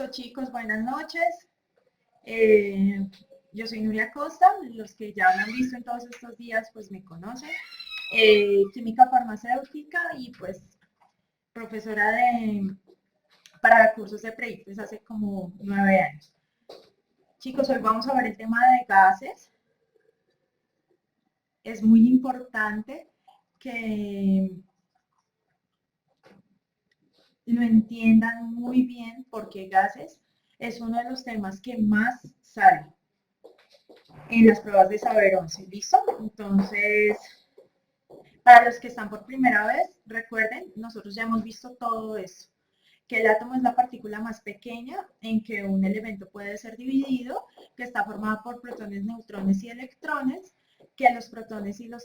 Listo, chicos, buenas noches. Yo soy Nuria Costa, los que ya me han visto en todos estos días pues me conocen. Química farmacéutica y pues profesora para cursos de pre hace como 9 años. Chicos, hoy vamos a ver el tema de gases. Es muy importante que lo entiendan muy bien porque gases es uno de los temas que más sale en las pruebas de saber 11, ¿listo? Entonces, para los que están por primera vez, recuerden, nosotros ya hemos visto todo eso, que el átomo es la partícula más pequeña en que un elemento puede ser dividido, que está formado por protones, neutrones y electrones, que los protones y los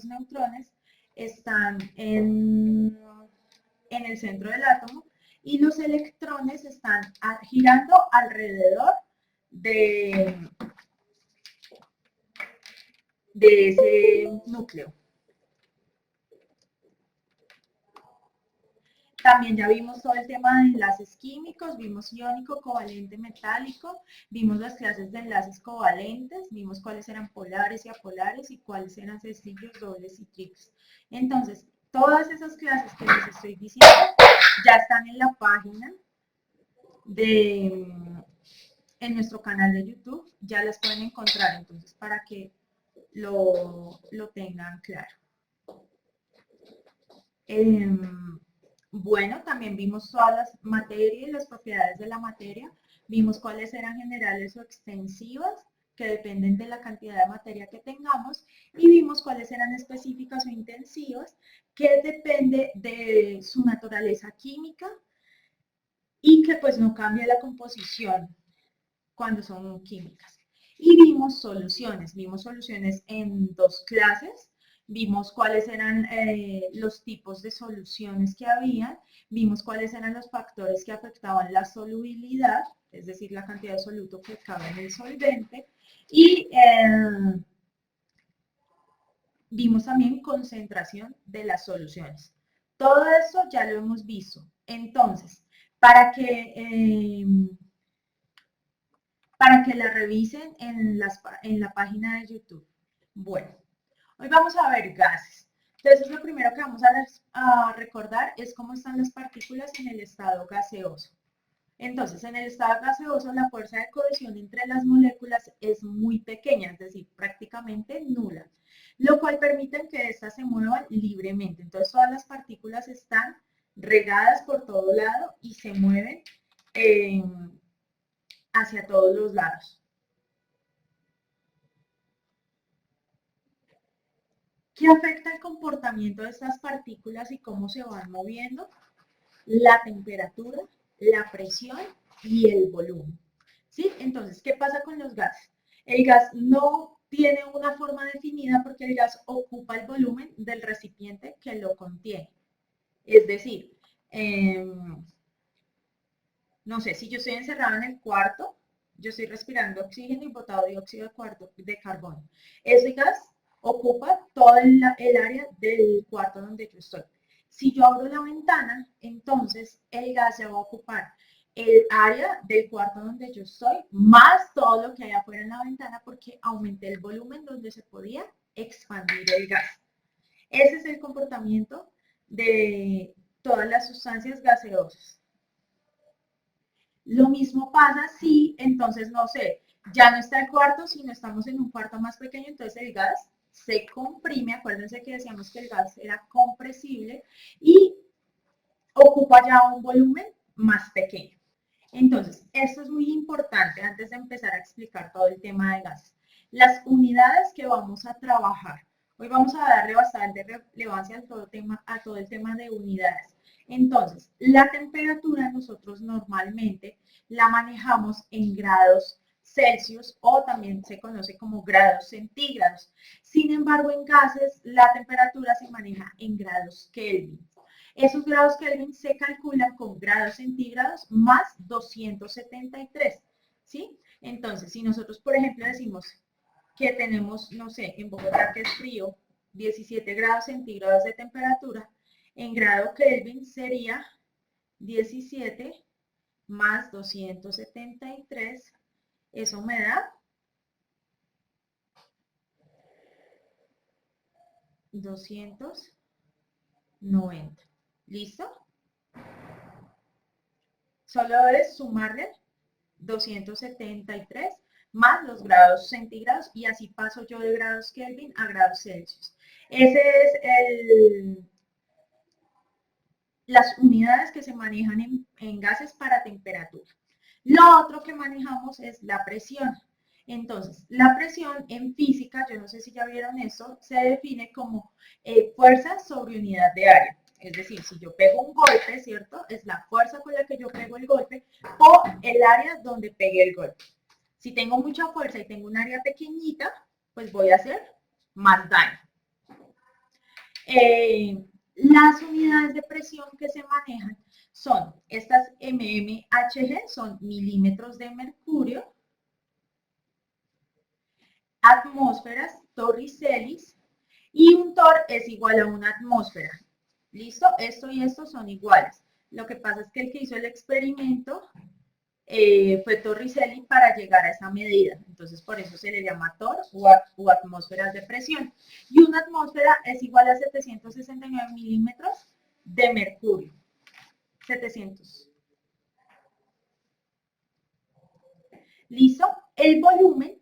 neutrones están en el centro del átomo y los electrones están girando alrededor de ese núcleo. También ya vimos todo el tema de enlaces químicos, vimos iónico, covalente, metálico, vimos las clases de enlaces covalentes, vimos cuáles eran polares y apolares y cuáles eran sencillos, dobles y triples. Entonces, todas esas clases que les estoy diciendo ya están en la página en nuestro canal de YouTube, ya las pueden encontrar, entonces, para que lo tengan claro. Bueno, también vimos todas las materias y las propiedades de la materia, vimos cuáles eran generales o extensivas, que dependen de la cantidad de materia que tengamos, y vimos cuáles eran específicas o intensivas, que depende de su naturaleza química y que pues no cambia la composición cuando son químicas. Y vimos soluciones en dos clases, vimos cuáles eran los tipos de soluciones que había, vimos cuáles eran los factores que afectaban la solubilidad, es decir, la cantidad de soluto que cabe en el solvente, y vimos también concentración de las soluciones. Todo eso ya lo hemos visto. Entonces, para que la revisen en la página de YouTube. Bueno, hoy vamos a ver gases. Entonces, lo primero que vamos a recordar es cómo están las partículas en el estado gaseoso. Entonces, en el estado gaseoso, la fuerza de cohesión entre las moléculas es muy pequeña, es decir, prácticamente nula, lo cual permite que éstas se muevan libremente. Entonces, todas las partículas están regadas por todo lado y se mueven hacia todos los lados. ¿Qué afecta el comportamiento de estas partículas y cómo se van moviendo? La temperatura, la presión y el volumen. ¿Sí? Entonces, ¿qué pasa con los gases? El gas no tiene una forma definida porque el gas ocupa el volumen del recipiente que lo contiene. Es decir, no sé, si yo estoy encerrado en el cuarto, yo estoy respirando oxígeno y botado dióxido de carbono. Ese gas ocupa todo el área del cuarto donde yo estoy. Si yo abro la ventana, entonces el gas ya va a ocupar el área del cuarto donde yo estoy, más todo lo que hay afuera en la ventana, porque aumenté el volumen donde se podía expandir el gas. Ese es el comportamiento de todas las sustancias gaseosas. Lo mismo pasa si, entonces, no sé, ya no está el cuarto, sino estamos en un cuarto más pequeño, entonces el gas se comprime, acuérdense que decíamos que el gas era compresible y ocupa ya un volumen más pequeño. Entonces, esto es muy importante antes de empezar a explicar todo el tema de gases. Las unidades que vamos a trabajar. Hoy vamos a darle bastante relevancia a todo el tema de unidades. Entonces, la temperatura nosotros normalmente la manejamos en grados Celsius o también se conoce como grados centígrados. Sin embargo, en gases la temperatura se maneja en grados Kelvin. Esos grados Kelvin se calculan con grados centígrados más 273, ¿sí? Entonces, si nosotros, por ejemplo, decimos que tenemos, no sé, en Bogotá que es frío, 17 grados centígrados de temperatura, en grado Kelvin sería 17 más 273, eso me da 290. ¿Listo? Solo es sumarle 273 más los grados centígrados y así paso yo de grados Kelvin a grados Celsius. Ese es las unidades que se manejan en gases para temperatura. Lo otro que manejamos es la presión. Entonces, la presión en física, yo no sé si ya vieron eso, se define como fuerza sobre unidad de área. Es decir, si yo pego un golpe, ¿cierto? Es la fuerza con la que yo pego el golpe o el área donde pegué el golpe. Si tengo mucha fuerza y tengo un área pequeñita, pues voy a hacer más daño. Las unidades de presión que se manejan son estas mmHg, son milímetros de mercurio, atmósferas, torricelis, y un torr es igual a una atmósfera. ¿Listo? Esto y esto son iguales. Lo que pasa es que el que hizo el experimento fue Torricelli para llegar a esa medida. Entonces, por eso se le llama torr o atmósferas de presión. Y una atmósfera es igual a 769 milímetros de mercurio. 700. ¿Listo? El volumen,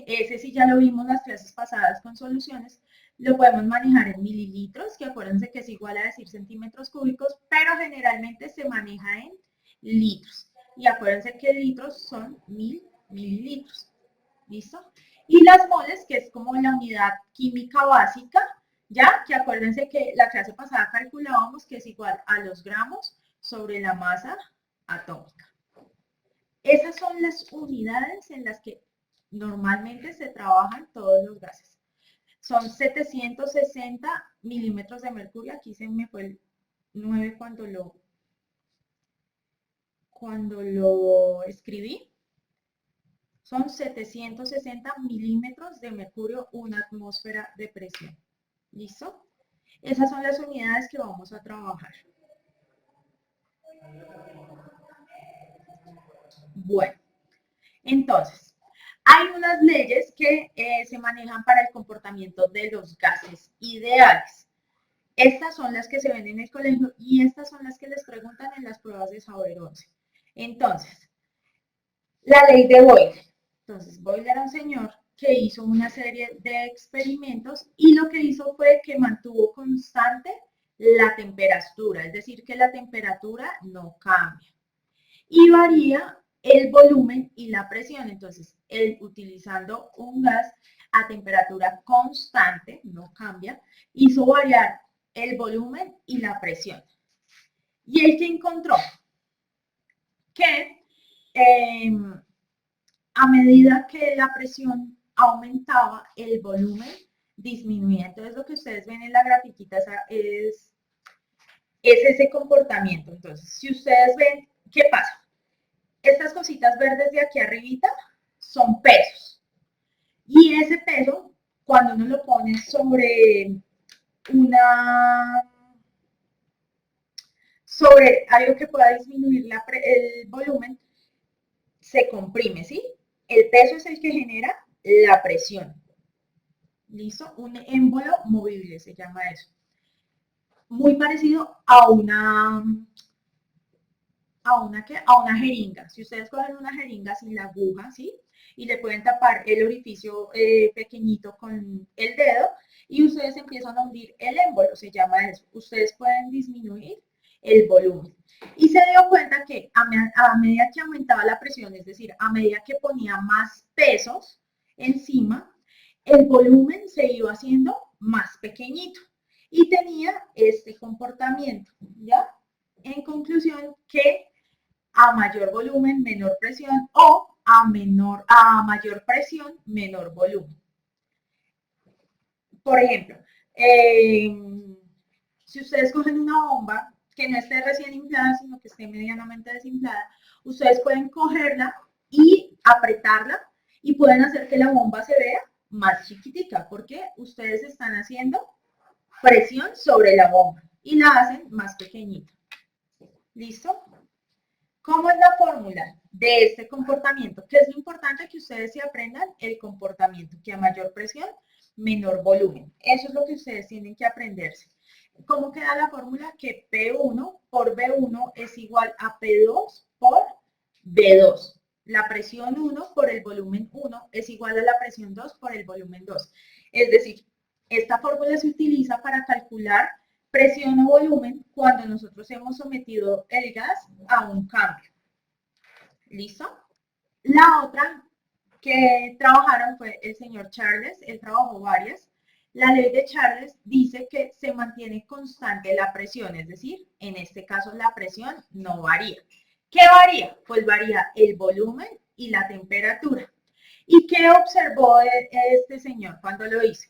ese sí ya lo vimos en las clases pasadas con soluciones, lo podemos manejar en mililitros, que acuérdense que es igual a decir centímetros cúbicos, pero generalmente se maneja en litros. Y acuérdense que litros son 1000 mililitros. ¿Listo? Y las moles, que es como la unidad química básica, ya que acuérdense que la clase pasada calculábamos que es igual a los gramos sobre la masa atómica. Esas son las unidades en las que normalmente se trabajan todos los gases. Son 760 milímetros de mercurio. Aquí se me fue el 9 cuando lo escribí. Son 760 milímetros de mercurio, una atmósfera de presión. ¿Listo? Esas son las unidades que vamos a trabajar. Bueno, entonces, hay unas leyes que se manejan para el comportamiento de los gases ideales. Estas son las que se ven en el colegio y estas son las que les preguntan en las pruebas de saber 11. Entonces, la ley de Boyle. Entonces, Boyle era un señor que hizo una serie de experimentos y lo que hizo fue que mantuvo constante la temperatura, es decir, que la temperatura no cambia. Y varía el volumen y la presión. Entonces, él utilizando un gas a temperatura constante, no cambia, hizo variar el volumen y la presión. Y él que encontró que a medida que la presión aumentaba, el volumen disminuía. Entonces, lo que ustedes ven en la grafiquita es ese comportamiento. Entonces, si ustedes ven, ¿qué pasa? Estas cositas verdes de aquí arribita son pesos. Y ese peso, cuando uno lo pone sobre algo que pueda disminuir el volumen, se comprime, ¿sí? El peso es el que genera la presión. ¿Listo? Un émbolo movible se llama eso. Muy parecido a una jeringa. Si ustedes cogen una jeringa sin la aguja, ¿sí? Y le pueden tapar el orificio pequeñito con el dedo y ustedes empiezan a hundir el émbolo, se llama eso. Ustedes pueden disminuir el volumen. Y se dio cuenta que a medida que aumentaba la presión, es decir, a medida que ponía más pesos encima, el volumen se iba haciendo más pequeñito y tenía este comportamiento, ¿ya? En conclusión, que a mayor volumen, menor presión, o a mayor presión, menor volumen. Por ejemplo, si ustedes cogen una bomba que no esté recién inflada, sino que esté medianamente desinflada, ustedes pueden cogerla y apretarla y pueden hacer que la bomba se vea más chiquitica, porque ustedes están haciendo presión sobre la bomba y la hacen más pequeñita. ¿Listo? ¿Cómo es la fórmula de este comportamiento. ¿Qué es lo importante? Que ustedes se aprendan el comportamiento, que a mayor presión, menor volumen. Eso es lo que ustedes tienen que aprenderse. ¿Cómo queda la fórmula? Que P1 por V1 es igual a P2 por V2. La presión 1 por el volumen 1 es igual a la presión 2 por el volumen 2. Es decir, esta fórmula se utiliza para calcular presión o volumen cuando nosotros hemos sometido el gas a un cambio. ¿Listo? La otra que trabajaron fue el señor Charles, él trabajó varias. La ley de Charles dice que se mantiene constante la presión, es decir, en este caso la presión no varía. ¿Qué varía? Pues varía el volumen y la temperatura. ¿Y qué observó este señor cuando lo hizo?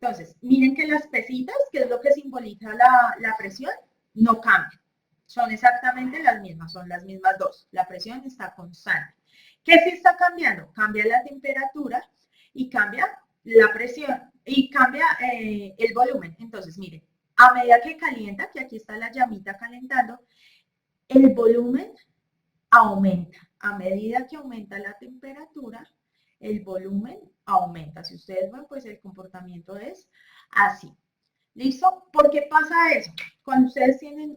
Entonces, miren que las pesitas, que es lo que simboliza la presión, no cambian. Son exactamente las mismas, son las mismas dos. La presión está constante. ¿Qué sí está cambiando? Cambia la temperatura y cambia la presión y cambia el volumen. Entonces, miren, a medida que calienta, que aquí está la llamita calentando, el volumen aumenta. A medida que aumenta la temperatura, el volumen aumenta. Si ustedes ven, pues el comportamiento es así. ¿Listo? ¿Por qué pasa eso? Cuando ustedes tienen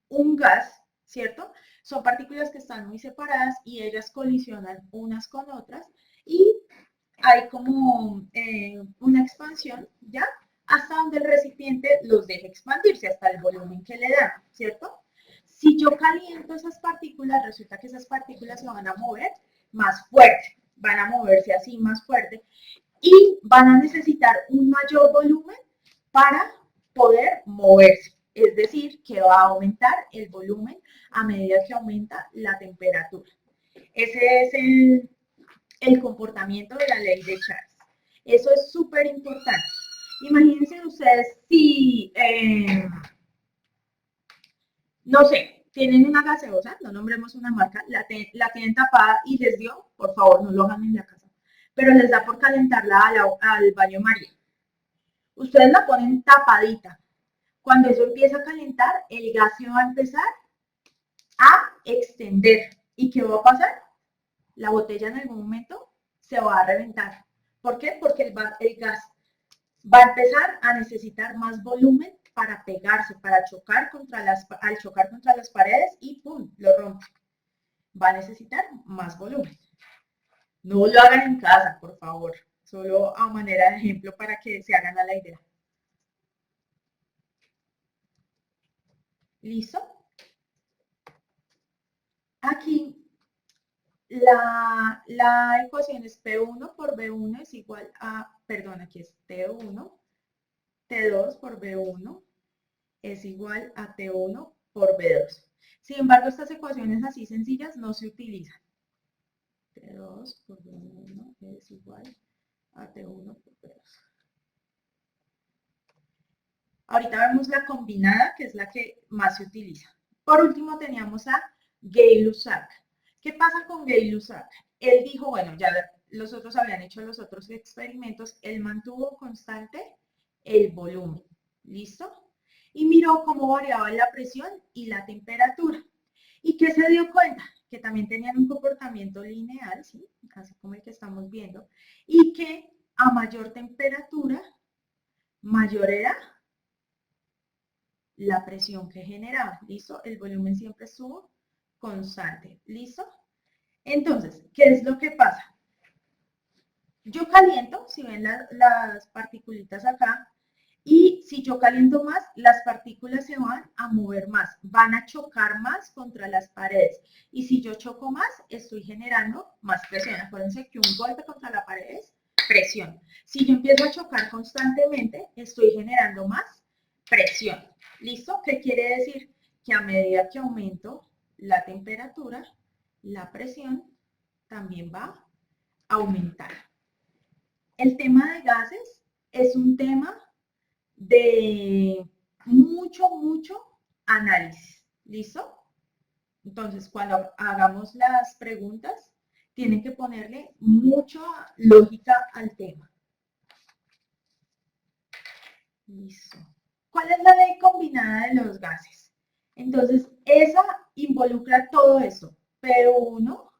un gas, ¿cierto? Son partículas que están muy separadas y ellas colisionan unas con otras y hay como una expansión, ¿ya? Hasta donde el recipiente los deja expandirse, hasta el volumen que le dan, ¿cierto? Si yo caliento esas partículas, resulta que esas partículas se van a mover más fuerte, van a moverse así más fuerte y van a necesitar un mayor volumen para poder moverse. Es decir, que va a aumentar el volumen a medida que aumenta la temperatura. Ese es el comportamiento de la ley de Charles. Eso es súper importante. Imagínense ustedes si, no sé, tienen una gaseosa, no nombremos una marca, la tienen tapada y les dio, por favor, no lo hagan en la casa, pero les da por calentarla al baño María. Ustedes la ponen tapadita. Cuando eso empieza a calentar, el gas se va a empezar a extender. ¿Y qué va a pasar? La botella en algún momento se va a reventar. ¿Por qué? Porque el gas va a empezar a necesitar más volumen para pegarse, para chocar al chocar contra las paredes y ¡pum! Lo rompe. Va a necesitar más volumen. No lo hagan en casa, por favor. Solo a manera de ejemplo para que se hagan a la idea. ¿Listo? Aquí la ecuación es P1 por B1 es igual a, perdón, aquí es T1, T2 por B1 es igual a T1 por B2. Sin embargo, estas ecuaciones así sencillas no se utilizan. T2 por B1 es igual a T1 por B2. Ahorita vemos la combinada, que es la que más se utiliza. Por último, teníamos a Gay-Lussac. ¿Qué pasa con Gay-Lussac? Él dijo, bueno, ya los otros habían hecho los otros experimentos, él mantuvo constante el volumen, ¿listo? Y miró cómo variaba la presión y la temperatura. ¿Y qué se dio cuenta? Que también tenían un comportamiento lineal, ¿sí? Así como el que estamos viendo, y que a mayor temperatura, mayor era la presión que generaba, ¿listo? El volumen siempre estuvo constante, ¿listo? Entonces, ¿qué es lo que pasa? Yo caliento, si ven las particulitas acá, y si yo caliento más, las partículas se van a mover más, van a chocar más contra las paredes. Y si yo choco más, estoy generando más presión. Acuérdense que un golpe contra la pared es presión. Si yo empiezo a chocar constantemente, estoy generando más presión. ¿Listo? ¿Qué quiere decir? Que a medida que aumento la temperatura, la presión también va a aumentar. El tema de gases es un tema de mucho análisis. ¿Listo? Entonces, cuando hagamos las preguntas, tienen que ponerle mucha lógica al tema. Listo. ¿Cuál es la ley combinada de los gases? Entonces, esa involucra todo eso. P1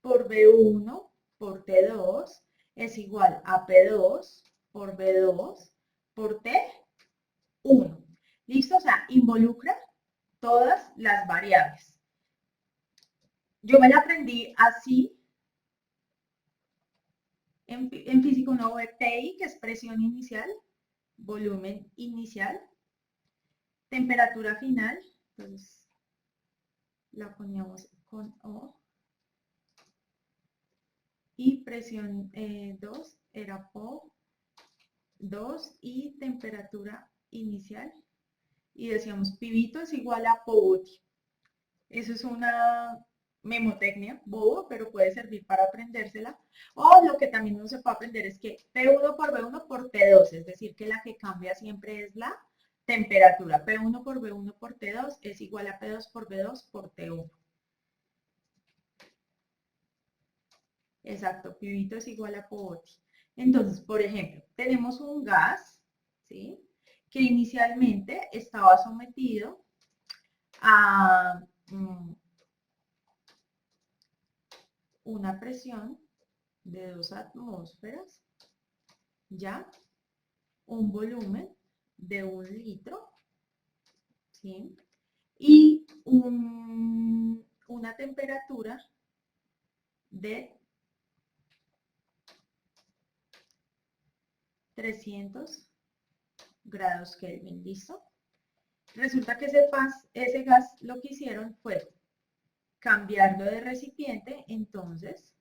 por B1 por T2 es igual a P2 por B2 por T1. ¿Listo? O sea, involucra todas las variables. Yo me la aprendí así. En física uno ve PI, que es presión inicial, volumen inicial, temperatura final, entonces la poníamos con O, y presión 2 era PO 2 y temperatura inicial, y decíamos pibito es igual a POUTI. Eso es una memotecnia, bobo, pero puede servir para aprendérsela. O lo que también uno se puede aprender es que P1 por B1 por T2, es decir, que la que cambia siempre es la temperatura. P1 por B1 por T2 es igual a P2 por B2 por T1. Exacto, pibito es igual a POTI. Entonces, por ejemplo, tenemos un gas, ¿sí?, que inicialmente estaba sometido a una presión de 2 atmósferas, ¿ya? Un volumen de 1 litro, ¿sí? Y una temperatura de 300 grados Kelvin, ¿listo? Resulta que ese gas lo que hicieron fue cambiarlo de recipiente, entonces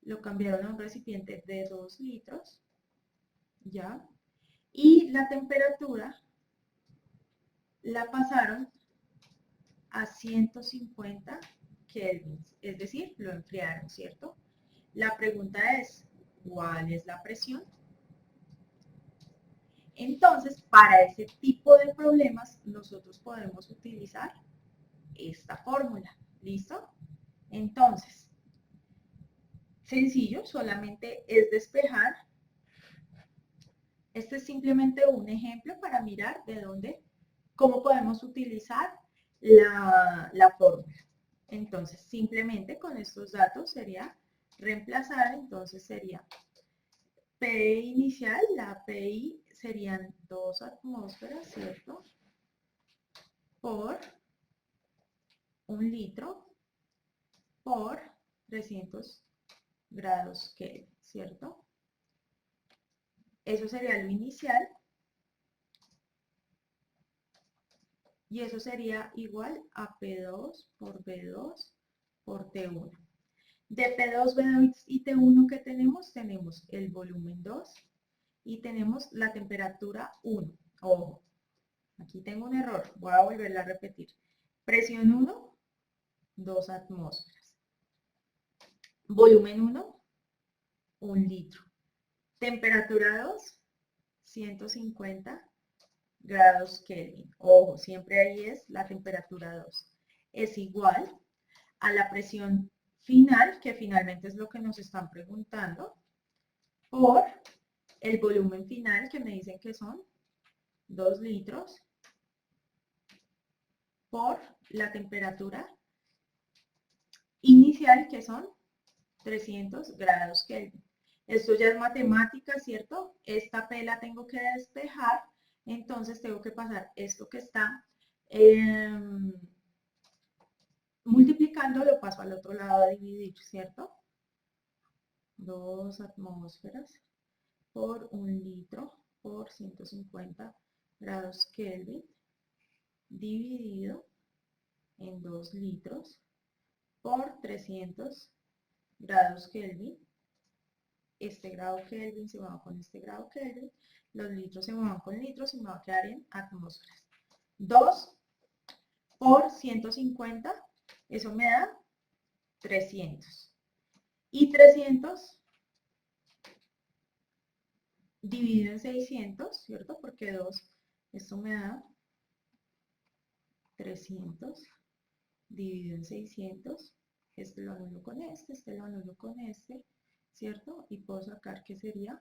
lo cambiaron a un recipiente de 2 litros, ¿ya? Y la temperatura la pasaron a 150 kelvins, es decir, lo enfriaron, ¿cierto? La pregunta es, ¿cuál es la presión? Entonces, para ese tipo de problemas, nosotros podemos utilizar esta fórmula, ¿listo? Entonces, sencillo, solamente es despejar. Este es simplemente un ejemplo para mirar de dónde, cómo podemos utilizar la fórmula. Entonces, simplemente con estos datos sería reemplazar, entonces sería P inicial, la PI serían 2 atmósferas, ¿cierto?, por 1 litro por 300 grados Kelvin, ¿cierto? Eso sería lo inicial. Y eso sería igual a P2 por B2 por T1. De P2, B2 y T1 que tenemos el volumen 2 y tenemos la temperatura 1. Ojo, aquí tengo un error, voy a volverla a repetir. Presión 1, 2 atmósferas. Volumen 1, 1 litro. Temperatura 2, 150 grados Kelvin. Ojo, siempre ahí es la temperatura 2. Es igual a la presión final, que finalmente es lo que nos están preguntando, por el volumen final, que me dicen que son 2 litros, por la temperatura inicial, que son 300 grados Kelvin. Esto ya es matemática, ¿cierto? Esta P la tengo que despejar, entonces tengo que pasar esto que está multiplicando, lo paso al otro lado a dividir, ¿cierto? 2 atmósferas por 1 litro por 150 grados Kelvin dividido en 2 litros por 300 grados Kelvin. Este grado Kelvin se va con este grado Kelvin, los litros se van con litros y me va a quedar en atmósferas. 2 por 150, eso me da 300. Y 300 dividido en 600, ¿cierto? Porque 2, esto me da 300 dividido en 600. Este lo anulo con este lo anulo con este, ¿cierto? Y puedo sacar que sería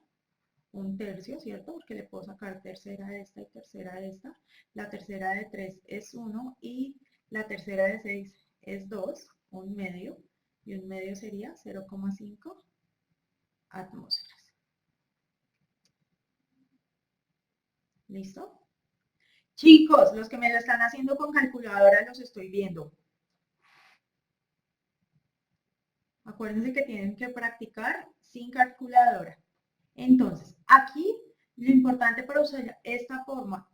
1/3, ¿cierto? Porque le puedo sacar tercera de esta y tercera de esta. La tercera de 3 es 1 y la tercera de 6 es 2. un medio, y un medio sería 0,5 atmósferas. ¿Listo? Chicos, los que me lo están haciendo con calculadora los estoy viendo. Acuérdense que tienen que practicar sin calculadora. Entonces, aquí lo importante para usar esta fórmula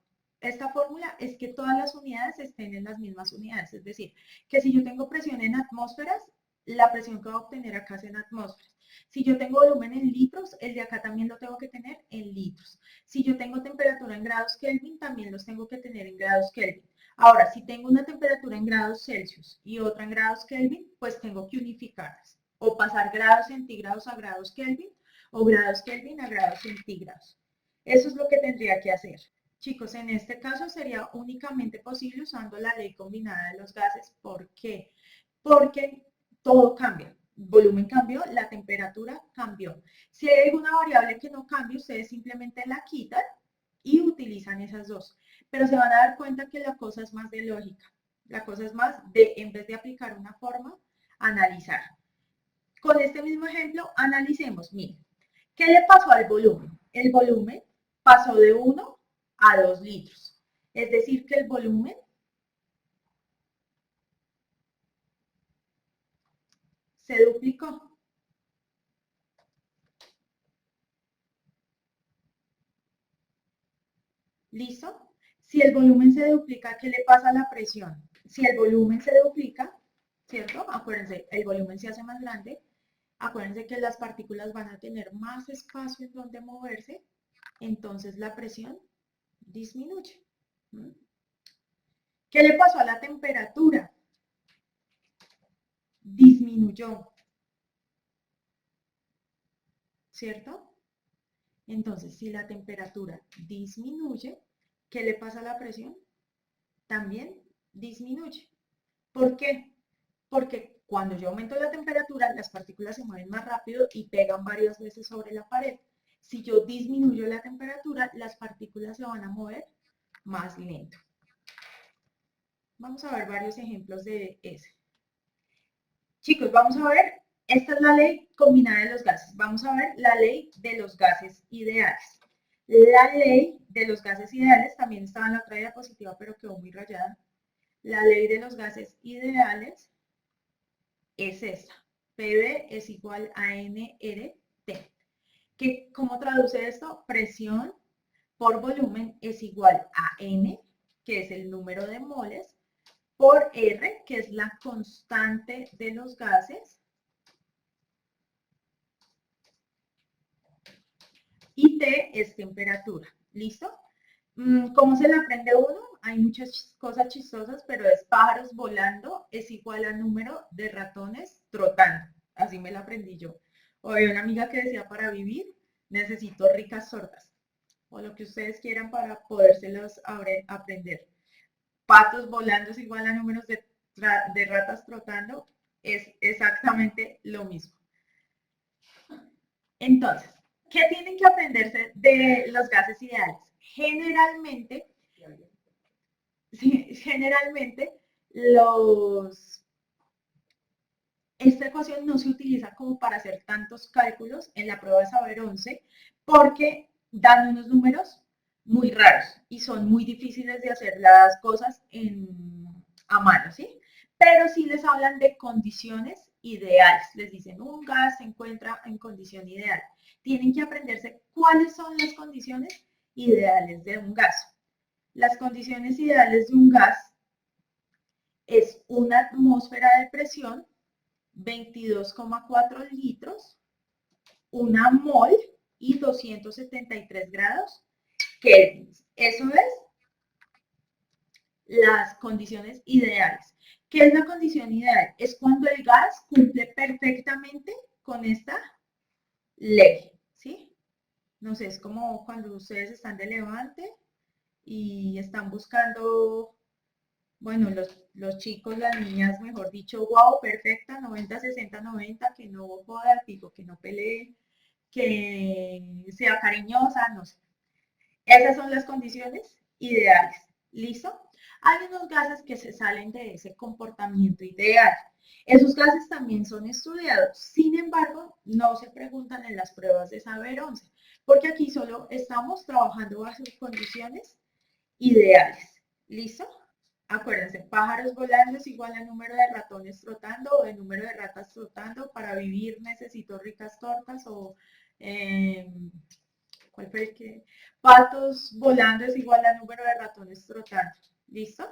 es que todas las unidades estén en las mismas unidades. Es decir, que si yo tengo presión en atmósferas, la presión que voy a obtener acá es en atmósferas. Si yo tengo volumen en litros, el de acá también lo tengo que tener en litros. Si yo tengo temperatura en grados Kelvin, también los tengo que tener en grados Kelvin. Ahora, si tengo una temperatura en grados Celsius y otra en grados Kelvin, pues tengo que unificarlas o pasar grados centígrados a grados Kelvin o grados Kelvin a grados centígrados. Eso es lo que tendría que hacer. Chicos, en este caso sería únicamente posible usando la ley combinada de los gases. ¿Por qué? Porque todo cambia. El volumen cambió, la temperatura cambió. Si hay alguna variable que no cambie, ustedes simplemente la quitan y utilizan esas dos. Pero se van a dar cuenta que la cosa es más de lógica. La cosa es más de, en vez de aplicar una forma, analizar. Con este mismo ejemplo, analicemos. Miren, ¿qué le pasó al volumen? El volumen pasó de 1 a 2 litros. Es decir, que el volumen se duplicó. ¿Listo? Si el volumen se duplica, ¿qué le pasa a la presión? Si el volumen se duplica, ¿cierto? Acuérdense, el volumen se hace más grande. Acuérdense que las partículas van a tener más espacio en donde moverse, entonces la presión disminuye. ¿Qué le pasó a la temperatura? Disminuyó, ¿cierto? Entonces, si la temperatura disminuye, ¿qué le pasa a la presión? También disminuye. ¿Por qué? Porque cuando yo aumento la temperatura, las partículas se mueven más rápido y pegan varias veces sobre la pared. Si yo disminuyo la temperatura, las partículas se van a mover más lento. Vamos a ver varios ejemplos de ese. Chicos, vamos a ver, esta es la ley combinada de los gases. Vamos a ver la ley de los gases ideales. La ley de los gases ideales también estaba en la otra diapositiva, pero quedó muy rayada. La ley de los gases ideales es esta. PV es igual a nRT. ¿Cómo traduce esto? Presión por volumen es igual a N, que es el número de moles, por R, que es la constante de los gases, y T es temperatura. ¿Listo? ¿Cómo se la aprende uno? Hay muchas cosas chistosas, pero es pájaros volando es igual al número de ratones trotando. Así me la aprendí yo. O había una amiga que decía, para vivir necesito ricas sordas. O lo que ustedes quieran para podérselos aprender. Patos volando es igual a números de ratas trotando. Es exactamente lo mismo. Entonces, ¿qué tienen que aprenderse de los gases ideales? Generalmente esta ecuación no se utiliza como para hacer tantos cálculos en la prueba de saber 11 porque dan unos números muy raros y son muy difíciles de hacer las cosas a mano, ¿sí? Pero sí les hablan de condiciones ideales. Les dicen, un gas se encuentra en condición ideal. Tienen que aprenderse cuáles son las condiciones ideales de un gas. Las condiciones ideales de un gas es una atmósfera de presión, 22,4 litros, una mol y 273 grados Kelvin. Eso es las condiciones ideales. ¿Qué es la condición ideal? Es cuando el gas cumple perfectamente con esta ley, ¿sí? No sé, es como cuando ustedes están de levante y están buscando, bueno, los chicos, las niñas, mejor dicho, wow, perfecta, 90, 60, 90, que no joda al pico, que no pelee, que sea cariñosa, no sé. Esas son las condiciones ideales. ¿Listo? Hay unos gases que se salen de ese comportamiento ideal. Esos gases también son estudiados, sin embargo, no se preguntan en las pruebas de saber 11, porque aquí solo estamos trabajando bajo condiciones ideales. ¿Listo? Acuérdense, pájaros volando es igual al número de ratones trotando o el número de ratas trotando. Para vivir necesito ricas tortas o ¿cuál fue el que? Patos volando es igual al número de ratones trotando. ¿Listo?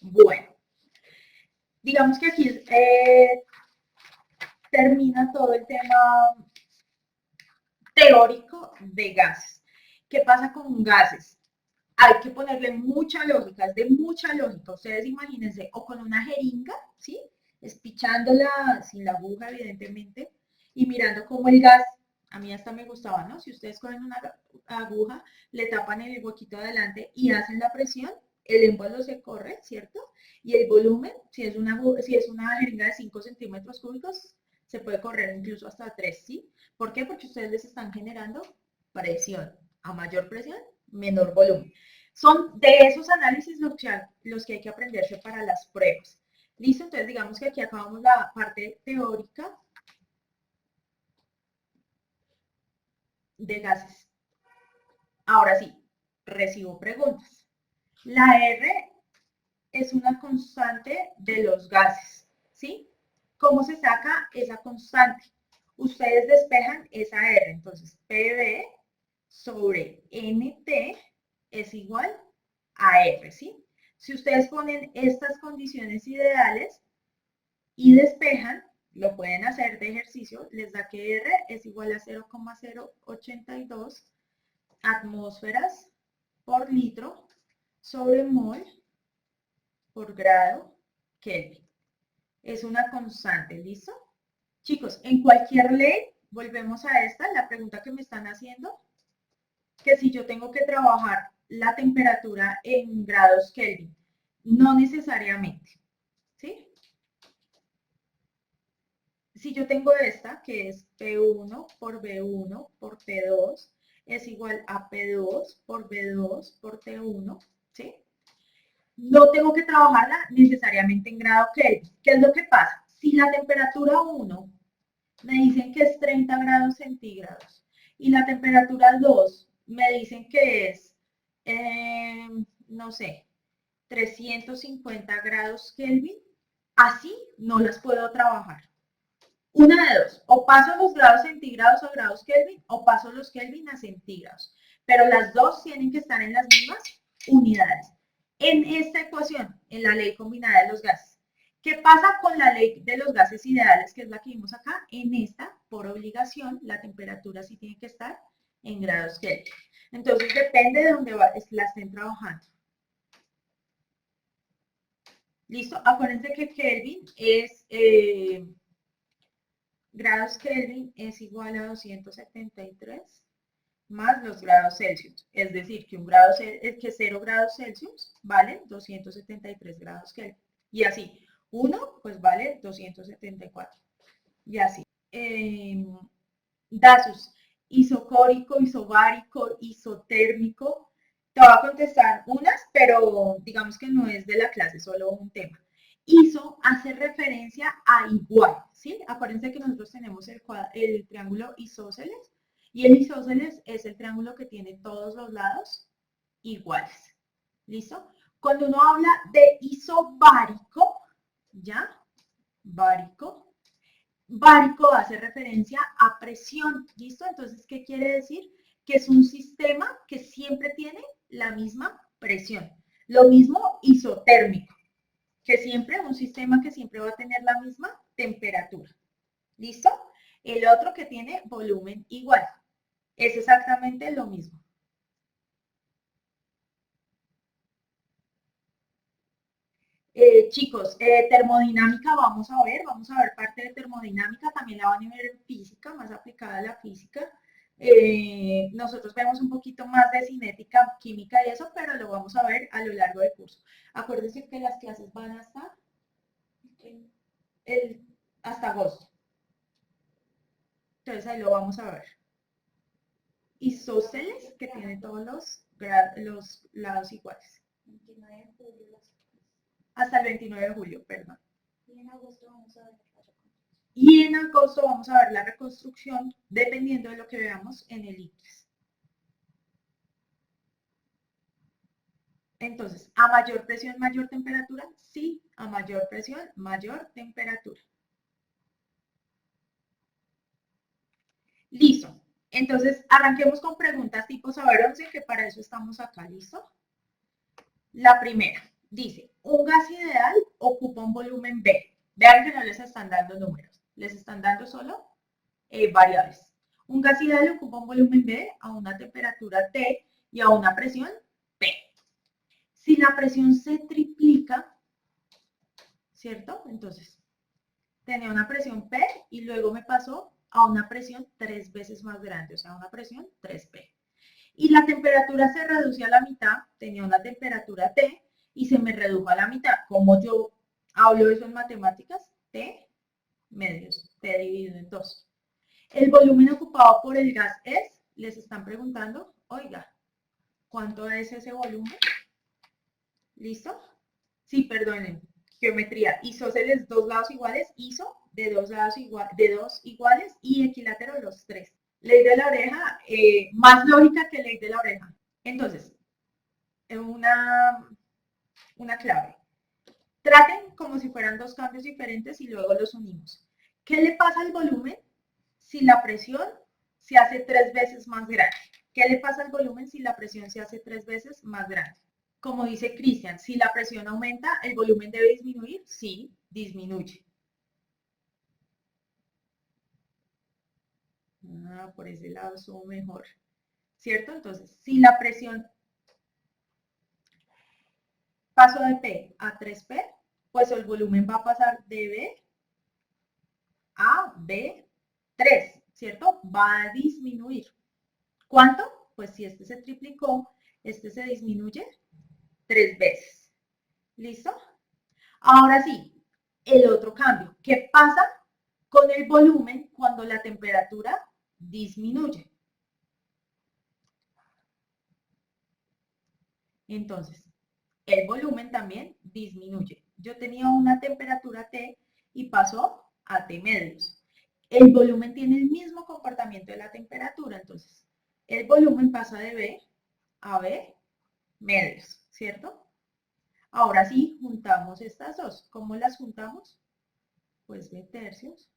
Bueno, digamos que aquí termina todo el tema teórico de gases. ¿Qué pasa con gases? Hay que ponerle mucha lógica, es de mucha lógica. Ustedes imagínense, o con una jeringa, ¿sí? Espichándola sin la aguja, evidentemente, y mirando cómo el gas, a mí hasta me gustaba, ¿no? Si ustedes cogen una aguja, le tapan el huequito adelante y hacen la presión, el émbolo se corre, ¿cierto? Y el volumen, si es una jeringa de 5 centímetros cúbicos, se puede correr incluso hasta 3, ¿sí? ¿Por qué? Porque ustedes les están generando presión. A mayor presión, menor volumen. Son de esos análisis los que hay que aprenderse para las pruebas. ¿Listo? Entonces digamos que aquí acabamos la parte teórica de gases. Ahora sí, recibo preguntas. La R es una constante de los gases, ¿sí? ¿Cómo se saca esa constante? Ustedes despejan esa R, entonces PV sobre NT es igual a R, ¿sí? Si ustedes ponen estas condiciones ideales y despejan, lo pueden hacer de ejercicio, les da que R es igual a 0,082 atmósferas por litro sobre mol por grado Kelvin. Es una constante, ¿listo? Chicos, en cualquier ley, volvemos a esta, la pregunta que me están haciendo, que si yo tengo que trabajar la temperatura en grados Kelvin, no necesariamente, ¿sí? Si yo tengo esta, que es P1 por B1 por P2, es igual a P2 por B2 por T1, ¿sí? No tengo que trabajarla necesariamente en grado Kelvin. ¿Qué es lo que pasa? Si la temperatura 1 me dicen que es 30 grados centígrados y la temperatura 2 me dicen que es, no sé, 350 grados Kelvin, así no las puedo trabajar. Una de dos, o paso los grados centígrados a grados Kelvin o paso los Kelvin a centígrados, pero las dos tienen que estar en las mismas unidades. En esta ecuación, en la ley combinada de los gases, ¿qué pasa con la ley de los gases ideales, que es la que vimos acá? En esta, por obligación, la temperatura sí tiene que estar en grados Kelvin. Entonces, depende de dónde la estén trabajando. ¿Listo? Acuérdense que Kelvin es... grados Kelvin es igual a 273 más los grados Celsius. Es decir, que, que 0 grados Celsius vale 273 grados Kelvin. Y así, 1 pues vale 274. Y así. Datos, isocórico, isobárico, isotérmico. Te voy a contestar unas, pero digamos que no es de la clase, solo un tema. Iso hace referencia a igual, ¿sí? Acuérdense que nosotros tenemos el triángulo isósceles y el isósceles es el triángulo que tiene todos los lados iguales. ¿Listo? Cuando uno habla de isobárico, ¿ya? Bárico. Bárico hace referencia a presión, ¿listo? Entonces, ¿qué quiere decir? Que es un sistema que siempre tiene la misma presión. Lo mismo isotérmico, que siempre, un sistema que siempre va a tener la misma temperatura. ¿Listo? El otro que tiene volumen igual. Es exactamente lo mismo. Chicos, termodinámica vamos a ver parte de termodinámica, también la van a ver en física, más aplicada a la física. Nosotros vemos un poquito más de cinética, química y eso, pero lo vamos a ver a lo largo del curso. Acuérdense que las clases van hasta agosto. Entonces ahí lo vamos a ver. isósceles, que tiene todos los lados iguales. 29 de julio. Hasta el 29 de julio, perdón. Y en agosto vamos a ver la reconstrucción. Y en agosto vamos a ver la reconstrucción, dependiendo de lo que veamos en el ICFES. Entonces, ¿a mayor presión, mayor temperatura? Sí, a mayor presión, mayor temperatura. Listo. Entonces, arranquemos con preguntas tipo saber 11, que para eso estamos acá, ¿listo? La primera, dice, un gas ideal ocupa un volumen B. Vean que no les están dando números, les están dando solo variables. Un gas ideal ocupa un volumen B a una temperatura T y a una presión P. Si la presión se triplica, ¿cierto? Entonces, tenía una presión P y luego me pasó a una presión 3 veces más grande, o sea, una presión 3P. Y la temperatura se reduce a la mitad, tenía una temperatura T y se me redujo a la mitad. Como yo hablo eso en matemáticas, T medios, T dividido en 2. El volumen ocupado por el gas es, les están preguntando, oiga, ¿cuánto es ese volumen? ¿Listo? Sí, perdonen, geometría. Isósceles, dos lados iguales, iso, de dos lados iguales y equilátero los tres. Ley de la oreja, más lógica que ley de la oreja. Entonces, una clave. Traten como si fueran dos cambios diferentes y luego los unimos. ¿Qué le pasa al volumen si la presión se hace 3 veces más grande? ¿Qué le pasa al volumen si la presión se hace 3 veces más grande? Como dice Cristian, si la presión aumenta, ¿el volumen debe disminuir? Sí, disminuye. Por ese lado estuvo mejor. ¿Cierto? Entonces, si la presión pasó de P a 3P, pues el volumen va a pasar de B a B3, ¿cierto? Va a disminuir. ¿Cuánto? Pues si este se triplicó, este se disminuye 3 veces. ¿Listo? Ahora sí, el otro cambio. ¿Qué pasa con el volumen cuando la temperatura disminuye? Entonces, el volumen también disminuye. Yo tenía una temperatura T y pasó a T medios. El volumen tiene el mismo comportamiento de la temperatura, entonces el volumen pasa de B a B medios, ¿cierto? Ahora sí, juntamos estas dos. ¿Cómo las juntamos? Pues B tercios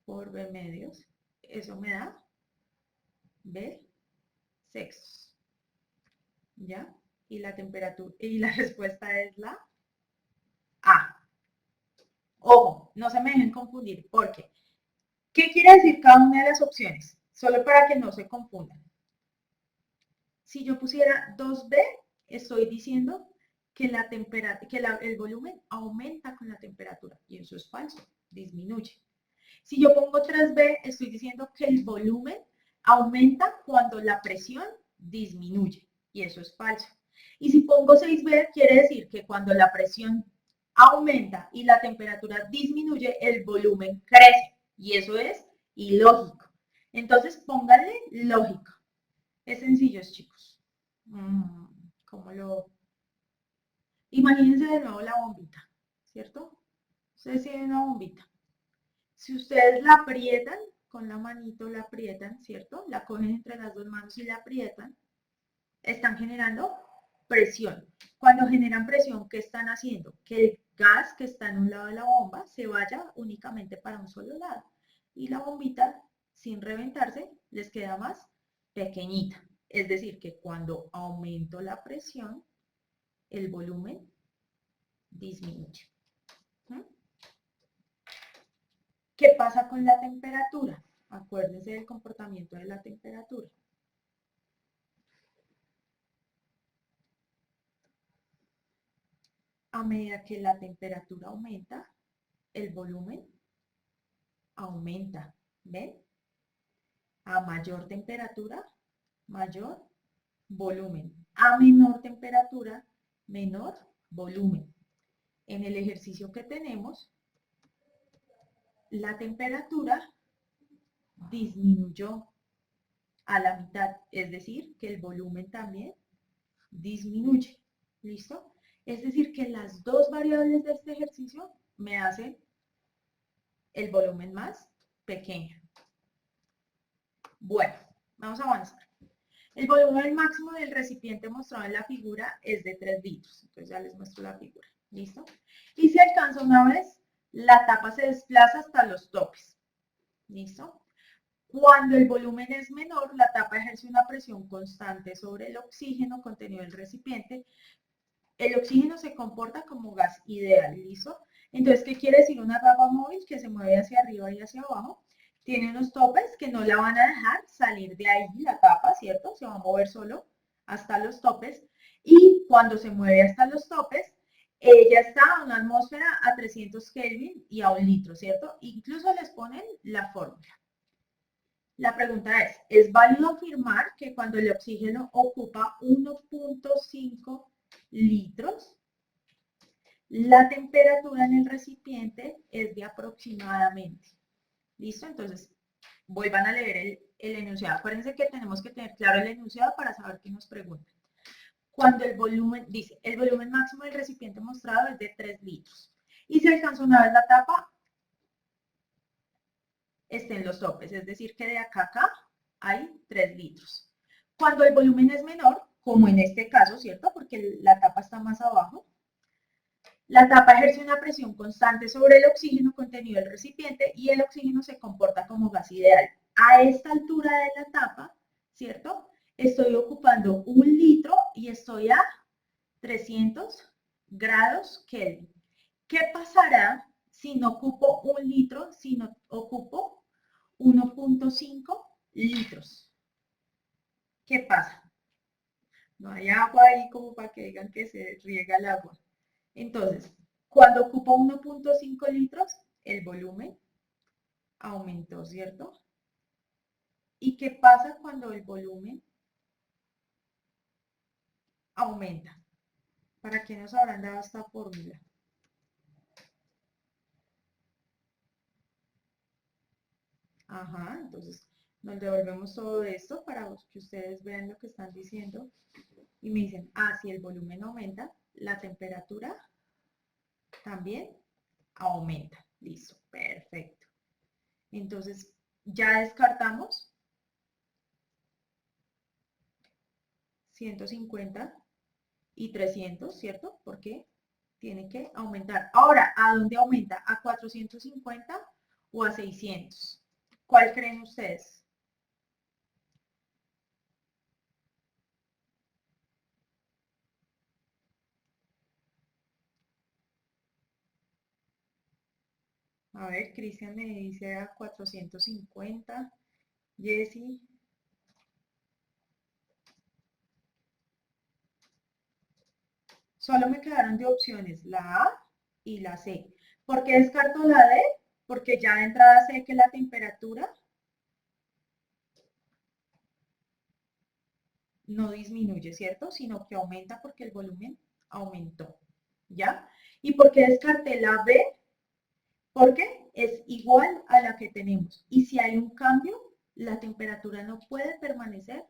por B medios. Eso me da B sextos. ¿Ya? Y la temperatura, y la respuesta es la A. Ojo, no se me dejen confundir, porque ¿qué quiere decir cada una de las opciones? Solo para que no se confundan. Si yo pusiera 2B, estoy diciendo que, el volumen aumenta con la temperatura, y eso es falso, disminuye. Si yo pongo 3B, estoy diciendo que el volumen aumenta cuando la presión disminuye, y eso es falso. Y si pongo 6B, quiere decir que cuando la presión aumenta y la temperatura disminuye, el volumen crece, y eso es ilógico. Entonces, pónganle lógico. Es sencillo, chicos. ¿Cómo lo...? Imagínense de nuevo la bombita, ¿cierto? Ustedes tienen una bombita. Si ustedes la aprietan, con la manito la aprietan, ¿cierto? La cogen entre las dos manos y la aprietan, están generando presión. Cuando generan presión, ¿qué están haciendo? Que el gas que está en un lado de la bomba se vaya únicamente para un solo lado. Y la bombita, sin reventarse, les queda más pequeñita. Es decir, que cuando aumento la presión, el volumen disminuye. ¿Qué pasa con la temperatura? Acuérdense del comportamiento de la temperatura. A medida que la temperatura aumenta, el volumen aumenta. ¿Ven? A mayor temperatura, mayor volumen. A menor temperatura, menor volumen. En el ejercicio que tenemos, la temperatura disminuyó. a la mitad, es decir, que el volumen también disminuye. ¿Listo? Es decir, que las dos variables de este ejercicio me hacen el volumen más pequeño. Bueno, vamos a avanzar. El volumen máximo del recipiente mostrado en la figura es de 3 litros. Entonces ya les muestro la figura. ¿Listo? Y si alcanza una vez, la tapa se desplaza hasta los topes. ¿Listo? Cuando el volumen es menor, la tapa ejerce una presión constante sobre el oxígeno contenido en el recipiente. El oxígeno se comporta como gas ideal, ¿listo? Entonces, ¿qué quiere decir una tapa móvil que se mueve hacia arriba y hacia abajo? Tiene unos topes que no la van a dejar salir de ahí la tapa, ¿cierto? Se va a mover solo hasta los topes. Y cuando se mueve hasta los topes, ella está a una atmósfera a 300 Kelvin y a 1 litro, ¿cierto? Incluso les ponen la fórmula. La pregunta ¿es válido afirmar que cuando el oxígeno ocupa 1.5 litros, la temperatura en el recipiente es de aproximadamente? ¿Listo? Entonces, vuelvan a leer el enunciado. Acuérdense que tenemos que tener claro el enunciado para saber qué nos preguntan. Cuando el volumen, dice, el volumen máximo del recipiente mostrado es de 3 litros. Y si alcanza una vez la tapa, estén los topes, es decir, que de acá a acá hay 3 litros. Cuando el volumen es menor, como en este caso, ¿cierto? Porque la tapa está más abajo, la tapa ejerce una presión constante sobre el oxígeno contenido en el recipiente y el oxígeno se comporta como gas ideal. A esta altura de la tapa, ¿cierto? Estoy ocupando 1 litro y estoy a 300 grados Kelvin. ¿Qué pasará si no ocupo 1 litro, si no ocupo 1.5 litros? ¿Qué pasa? No hay agua ahí como para que digan que se riega el agua. Entonces, cuando ocupo 1.5 litros, el volumen aumentó, ¿cierto? ¿Y qué pasa cuando el volumen aumenta? ¿Para qué nos habrán dado esta fórmula? Ajá, entonces nos devolvemos todo esto para que ustedes vean lo que están diciendo y me dicen, si el volumen aumenta, la temperatura también aumenta. Listo, perfecto. Entonces, ya descartamos 150 y 300, ¿cierto? Porque tiene que aumentar. Ahora, ¿a dónde aumenta? ¿A 450 o a 600? ¿Cuál creen ustedes? A ver, Cristian me dice a 450. Jessie. Solo me quedaron de opciones la A y la C. ¿Por qué descarto la D? Porque ya de entrada sé que la temperatura no disminuye, ¿cierto? Sino que aumenta porque el volumen aumentó, ¿ya? ¿Y por qué descarté la B? Porque es igual a la que tenemos. Y si hay un cambio, la temperatura no puede permanecer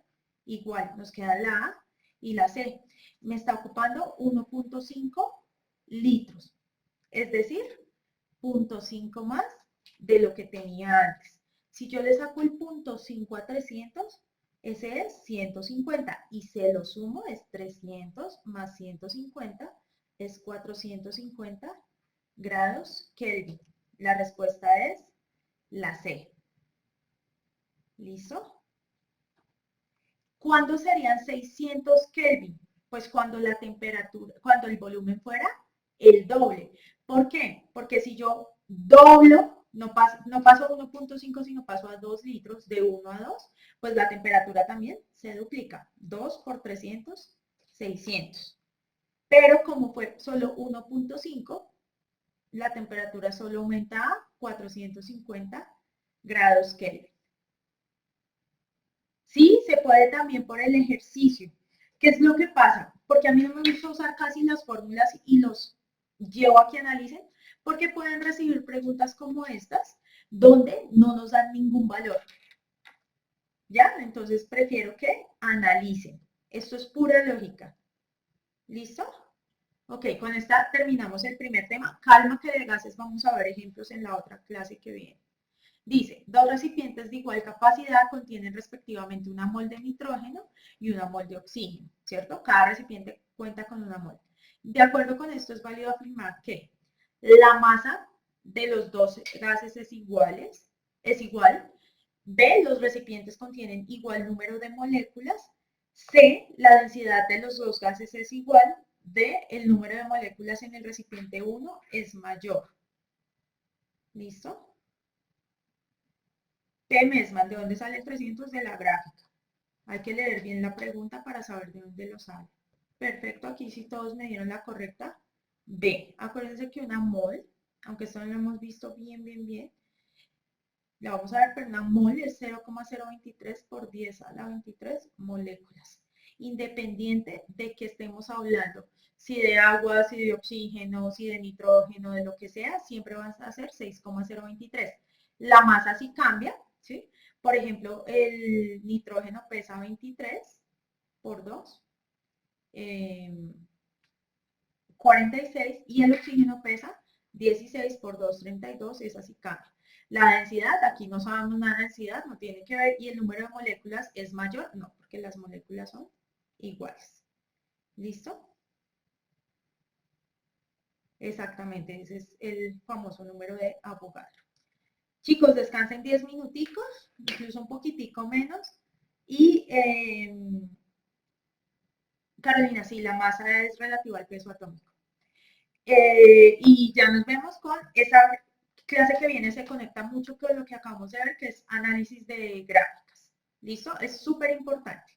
igual. Nos queda la A y la C. Me está ocupando 1.5 litros. Es decir, 0.5 más de lo que tenía antes. Si yo le saco el 0.5 a 300, ese es 150 y se lo sumo es 300 más 150 es 450 grados Kelvin. La respuesta es la C. ¿Listo? ¿Cuándo serían 600 Kelvin? Pues cuando la temperatura, cuando el volumen fuera el doble. ¿Por qué? Porque si yo doblo, no paso a 1.5, sino paso a 2 litros, de 1 a 2, pues la temperatura también se duplica. 2 por 300, 600. Pero como fue solo 1.5, la temperatura solo aumenta a 450 grados Kelvin. Sí, se puede también por el ejercicio. ¿Qué es lo que pasa? Porque a mí no me gusta usar casi las fórmulas y los llevo a que analicen, porque pueden recibir preguntas como estas, donde no nos dan ningún valor. ¿Ya? Entonces prefiero que analicen. Esto es pura lógica. ¿Listo? Ok, con esta terminamos el primer tema. Calma que de gases vamos a ver ejemplos en la otra clase que viene. Dice, dos recipientes de igual capacidad contienen respectivamente una mol de nitrógeno y una mol de oxígeno, ¿cierto? Cada recipiente cuenta con una mol. De acuerdo con esto, es válido afirmar que la masa de los dos gases es igual. B, los recipientes contienen igual número de moléculas. C, la densidad de los dos gases es igual. D, el número de moléculas en el recipiente 1 es mayor. ¿Listo? P, Mesman, ¿de dónde sale el 300? De la gráfica. Hay que leer bien la pregunta para saber de dónde lo sale. Perfecto, aquí sí todos me dieron la correcta. B, acuérdense que una mol, aunque esto no lo hemos visto bien, la vamos a ver, pero una mol es 0,023 por 10 a la 23 moléculas. Independiente de que estemos hablando, si de agua, si de oxígeno, si de nitrógeno, de lo que sea, siempre van a ser 6,023. La masa sí cambia, ¿sí? Por ejemplo, el nitrógeno pesa 23 por 2, 46, y el oxígeno pesa 16 por 2, 32, es así cambia. La densidad, aquí no sabemos nada de densidad, no tiene que ver, y el número de moléculas es mayor, no, porque las moléculas son iguales. ¿Listo? Exactamente, ese es el famoso número de Avogadro. Chicos, descansen 10 minuticos, incluso un poquitico menos, y Carolina, sí, la masa es relativa al peso atómico. Y ya nos vemos con esa clase que viene, se conecta mucho con lo que acabamos de ver, que es análisis de gráficas. ¿Listo? Es súper importante.